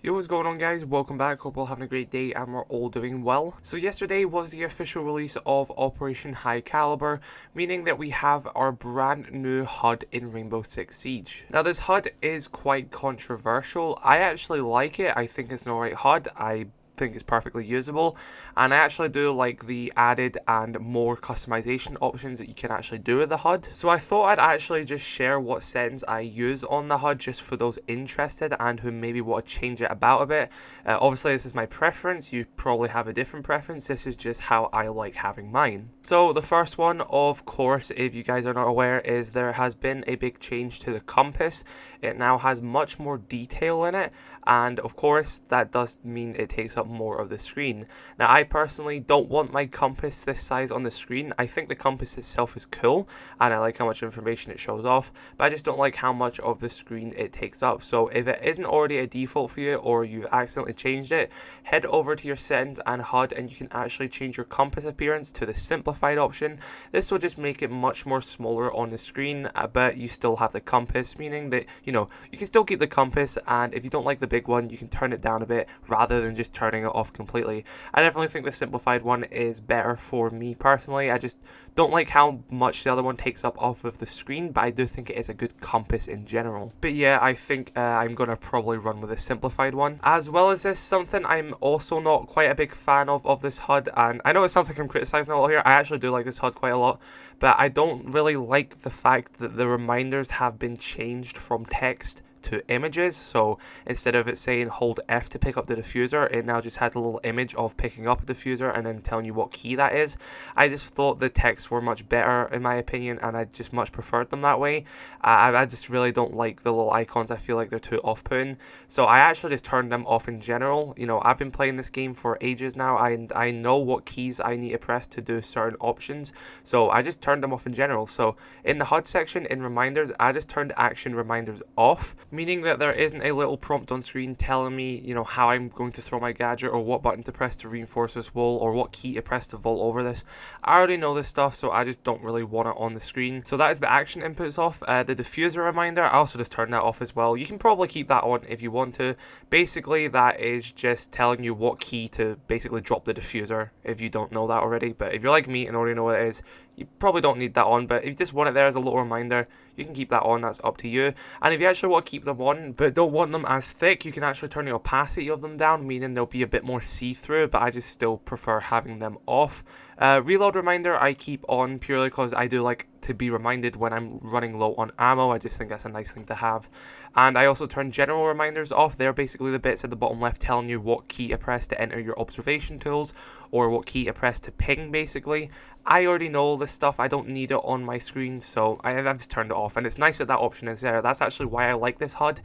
Yo, what's going on, guys? Welcome back. Hope you're all having a great day and we're all doing well. So yesterday was the official release of Operation High Caliber, meaning that we have our brand new HUD in Rainbow Six Siege. Now this HUD is quite controversial. I actually like it. I think it's an alright HUD. I think it's perfectly usable, and I actually do like the added and more customization options that you can actually do with the HUD. So I thought I'd actually just share what settings I use on the HUD just for those interested and who maybe want to change it about a bit. Obviously this is my preference, you probably have a different preference, this is just how I like having mine. So the first one, of course, if you guys are not aware, is there has been a big change to the compass. It now has much more detail in it, and of course that does mean it takes up more of the screen. Now I personally don't want my compass this size on the screen. I think the compass itself is cool and I like how much information it shows off, but I just don't like how much of the screen it takes up. So if it isn't already a default for you or you accidentally changed it, head over to your settings and HUD and you can actually change your compass appearance to the simplified option. This will just make it much more smaller on the screen, but you still have the compass, meaning that you can still keep the compass, and if you don't like the big one you can turn it down a bit rather than just turning it off completely. I definitely think the simplified one is better for me personally. I just don't like how much the other one takes up off of the screen, but I do think it is a good compass in general. But yeah, I think I'm gonna probably run with a simplified one. As well as this, something I'm also not quite a big fan of this HUD, and I know it sounds like I'm criticizing a lot here, I actually do like this HUD quite a lot, but I don't really like the fact that the reminders have been changed from text to images. So instead of it saying hold F to pick up the diffuser, it now just has a little image of picking up a diffuser and then telling you what key that is. I just thought the texts were much better in my opinion, and I just much preferred them that way. I just really don't like the little icons. I feel like they're too off-putting, so I actually just turned them off in general. I've been playing this game for ages now, and I know what keys I need to press to do certain options, so I just turned them off in general. So in the HUD section, in reminders, I just turned action reminders off, meaning that there isn't a little prompt on screen telling me, how I'm going to throw my gadget or what button to press to reinforce this wall or what key to press to vault over this. I already know this stuff, so I just don't really want it on the screen. So that is the action inputs off. The diffuser reminder, I also just turned that off as well. You can probably keep that on if you want to. Basically, that is just telling you what key to basically drop the diffuser if you don't know that already. But if you're like me and already know what it is, you probably don't need that on, but if you just want it there as a little reminder, you can keep that on, that's up to you. And if you actually want to keep them on, but don't want them as thick, you can actually turn the opacity of them down, meaning they'll be a bit more see-through, but I just still prefer having them off. Reload reminder I keep on purely because I do like to be reminded when I'm running low on ammo. I just think that's a nice thing to have. And I also turn general reminders off. They're basically the bits at the bottom left telling you what key to press to enter your observation tools, or what key to press to ping basically. I already know all this stuff, I don't need it on my screen, so I've just turned it off, and it's nice that that option is there. That's actually why I like this HUD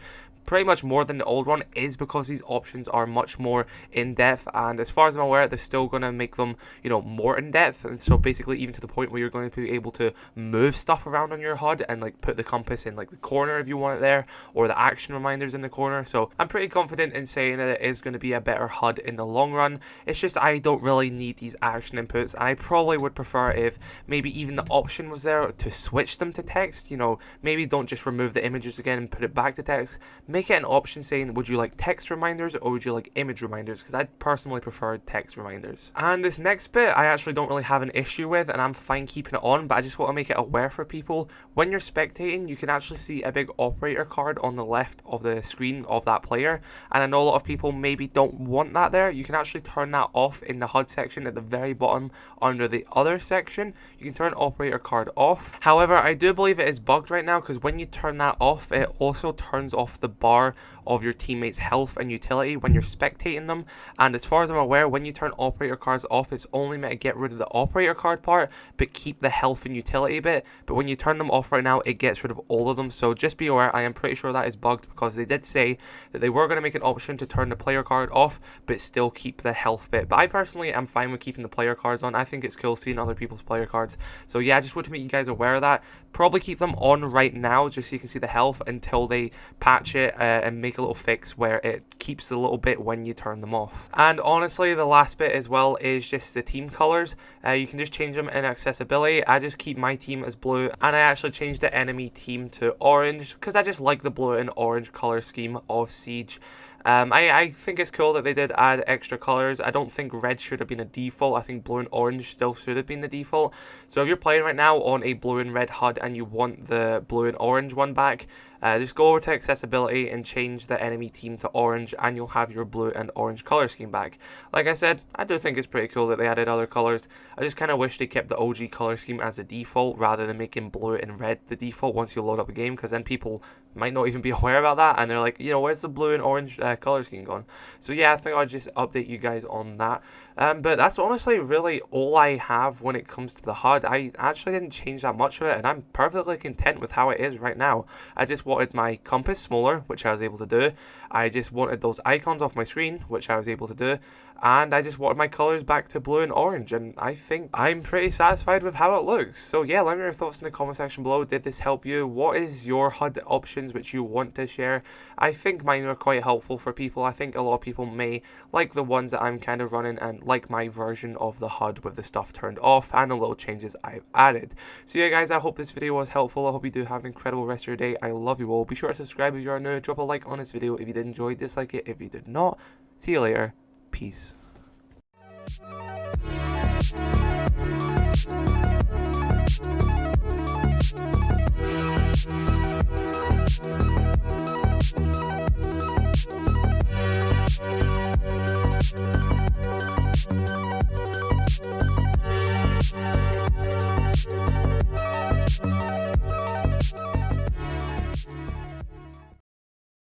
pretty much more than the old one, is because these options are much more in-depth, and as far as I'm aware, they're still going to make them, more in-depth, and so basically even to the point where you're going to be able to move stuff around on your HUD and like put the compass in like the corner if you want it there, or the action reminders in the corner. So I'm pretty confident in saying that it is going to be a better HUD in the long run. It's just I don't really need these action inputs, and I probably would prefer if maybe even the option was there to switch them to text. Maybe don't just remove the images again and put it back to text. Make it an option saying, would you like text reminders or would you like image reminders? Because I personally prefer text reminders. And this next bit I actually don't really have an issue with, and I'm fine keeping it on, but I just want to make it aware for people. When you're spectating, you can actually see a big operator card on the left of the screen of that player, and I know a lot of people maybe don't want that there. You can actually turn that off in the HUD section at the very bottom under the other section. You can turn operator card off. However, I do believe it is bugged right now, because when you turn that off, it also turns off the bar of your teammates' health and utility when you're spectating them. And as far as I'm aware, when you turn operator cards off, it's only meant to get rid of the operator card part but keep the health and utility bit. But when you turn them off right now, it gets rid of all of them. So just be aware, I am pretty sure that is bugged, because they did say that they were going to make an option to turn the player card off but still keep the health bit. But I personally am fine with keeping the player cards on. I think it's cool seeing other people's player cards. So yeah, I just want to make you guys aware of that. Probably keep them on right now just so you can see the health until they patch it and make a little fix where it keeps a little bit when you turn them off. And honestly, the last bit as well is just the team colors. You can just change them in accessibility. I just keep my team as blue, and I actually changed the enemy team to orange because I just like the blue and orange color scheme of Siege. I think it's cool that they did add extra colors. I don't think red should have been a default. I think blue and orange still should have been the default. So if you're playing right now on a blue and red HUD and you want the blue and orange one back, just go over to accessibility and change the enemy team to orange, and you'll have your blue and orange color scheme back. Like I said, I do think it's pretty cool that they added other colors. I just kind of wish they kept the OG color scheme as the default rather than making blue and red the default once you load up a game, because then people might not even be aware about that, and they're like, you know, where's the blue and orange color scheme gone? So yeah, I think I'll just update you guys on that. But that's honestly really all I have when it comes to the HUD. I actually didn't change that much of it, and I'm perfectly content with how it is right now. I just wanted my compass smaller, which I was able to do. I just wanted those icons off my screen, which I was able to do. And I just wanted my colors back to blue and orange, and I think I'm pretty satisfied with how it looks. So yeah, let me know your thoughts in the comment section below. Did this help you? What is your HUD options which you want to share? I think mine were quite helpful for people. I think a lot of people may like the ones that I'm kind of running and like my version of the HUD with the stuff turned off and the little changes I've added. So yeah guys, I hope this video was helpful. I hope you do have an incredible rest of your day. I love you all. Be sure to subscribe if you are new. Drop a like on this video if you did enjoy, dislike it if you did not. See you later. Peace.